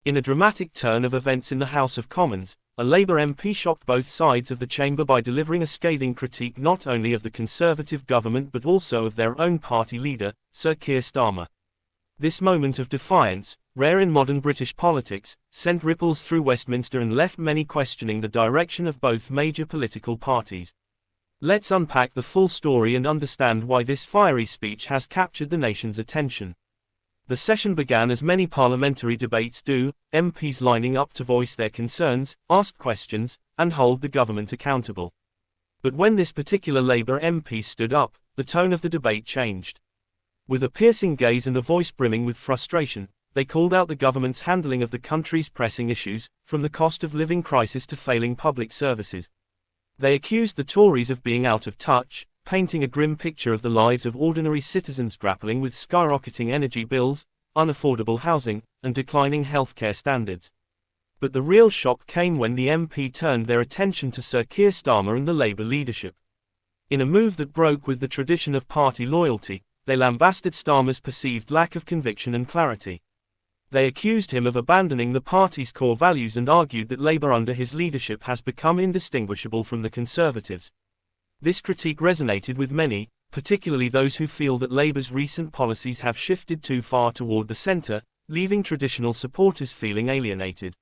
In a dramatic turn of events in the House of Commons, a Labour MP shocked both sides of the chamber by delivering a scathing critique not only of the Conservative government but also of their own party leader, Sir Keir Starmer. This moment of defiance, rare in modern British politics, sent ripples through Westminster and left many questioning the direction of both major political parties. Let's unpack the full story and understand why this fiery speech has captured the nation's attention. The session began as many parliamentary debates do, MPs lining up to voice their concerns, ask questions, and hold the government accountable. But when this particular Labour MP stood up, the tone of the debate changed. With a piercing gaze and a voice brimming with frustration, they called out the government's handling of the country's pressing issues, from the cost of living crisis to failing public services. They accused the Tories of being out of touch, painting a grim picture of the lives of ordinary citizens grappling with skyrocketing energy bills, unaffordable housing, and declining healthcare standards. But the real shock came when the MP turned their attention to Sir Keir Starmer and the Labour leadership. In a move that broke with the tradition of party loyalty, they lambasted Starmer's perceived lack of conviction and clarity. They accused him of abandoning the party's core values and argued that Labour under his leadership has become indistinguishable from the Conservatives. This critique resonated with many, particularly those who feel that Labour's recent policies have shifted too far toward the centre, leaving traditional supporters feeling alienated.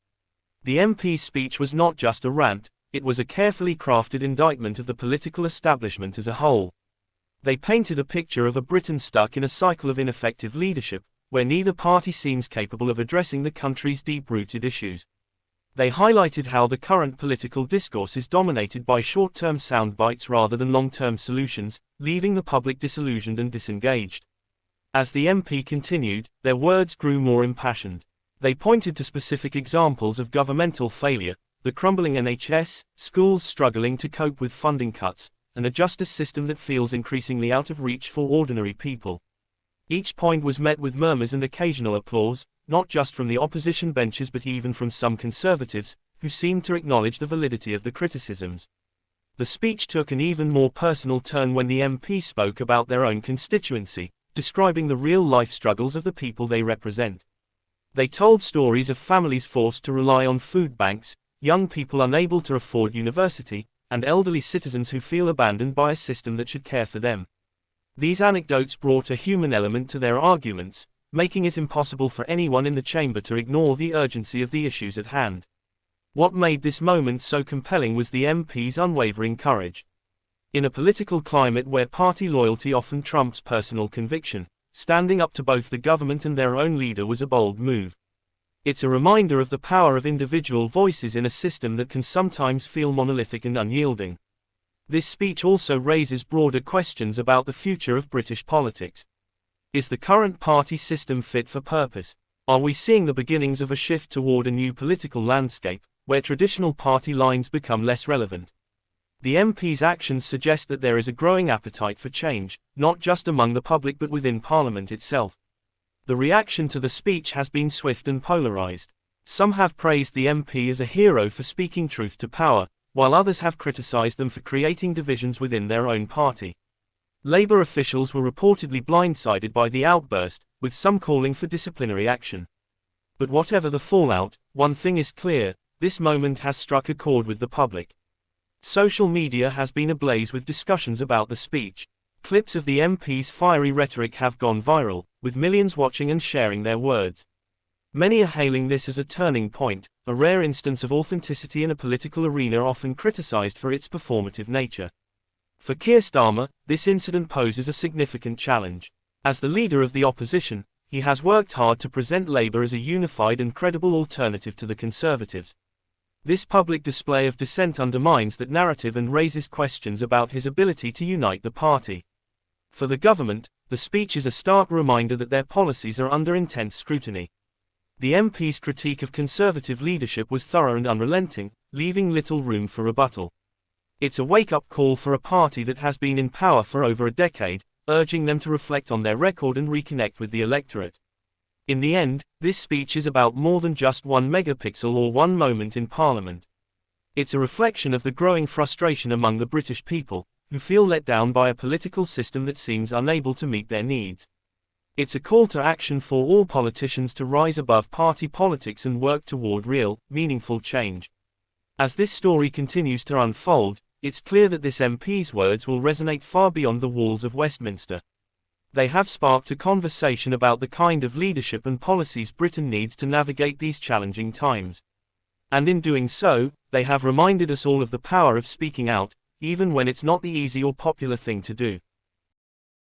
The MP's speech was not just a rant, it was a carefully crafted indictment of the political establishment as a whole. They painted a picture of a Britain stuck in a cycle of ineffective leadership, where neither party seems capable of addressing the country's deep-rooted issues. They highlighted how the current political discourse is dominated by short-term soundbites rather than long-term solutions, leaving the public disillusioned and disengaged. As the MP continued, their words grew more impassioned. They pointed to specific examples of governmental failure, the crumbling NHS, schools struggling to cope with funding cuts, and a justice system that feels increasingly out of reach for ordinary people. Each point was met with murmurs and occasional applause, not just from the opposition benches but even from some Conservatives, who seemed to acknowledge the validity of the criticisms. The speech took an even more personal turn when the MP spoke about their own constituency, describing the real-life struggles of the people they represent. They told stories of families forced to rely on food banks, young people unable to afford university, and elderly citizens who feel abandoned by a system that should care for them. These anecdotes brought a human element to their arguments, making it impossible for anyone in the chamber to ignore the urgency of the issues at hand. What made this moment so compelling was the MP's unwavering courage. In a political climate where party loyalty often trumps personal conviction, standing up to both the government and their own leader was a bold move. It's a reminder of the power of individual voices in a system that can sometimes feel monolithic and unyielding. This speech also raises broader questions about the future of British politics. Is the current party system fit for purpose? Are we seeing the beginnings of a shift toward a new political landscape, where traditional party lines become less relevant? The MP's actions suggest that there is a growing appetite for change, not just among the public but within Parliament itself. The reaction to the speech has been swift and polarised. Some have praised the MP as a hero for speaking truth to power, while others have criticised them for creating divisions within their own party. Labour officials were reportedly blindsided by the outburst, with some calling for disciplinary action. But whatever the fallout, one thing is clear: this moment has struck a chord with the public. Social media has been ablaze with discussions about the speech. Clips of the MP's fiery rhetoric have gone viral, with millions watching and sharing their words. Many are hailing this as a turning point, a rare instance of authenticity in a political arena often criticised for its performative nature. For Keir Starmer, this incident poses a significant challenge. As the leader of the opposition, he has worked hard to present Labour as a unified and credible alternative to the Conservatives. This public display of dissent undermines that narrative and raises questions about his ability to unite the party. For the government, the speech is a stark reminder that their policies are under intense scrutiny. The MP's critique of Conservative leadership was thorough and unrelenting, leaving little room for rebuttal. It's a wake-up call for a party that has been in power for over a decade, urging them to reflect on their record and reconnect with the electorate. In the end, this speech is about more than just one megapixel or one moment in Parliament. It's a reflection of the growing frustration among the British people, who feel let down by a political system that seems unable to meet their needs. It's a call to action for all politicians to rise above party politics and work toward real, meaningful change. As this story continues to unfold, it's clear that this MP's words will resonate far beyond the walls of Westminster. They have sparked a conversation about the kind of leadership and policies Britain needs to navigate these challenging times. And in doing so, they have reminded us all of the power of speaking out, even when it's not the easy or popular thing to do.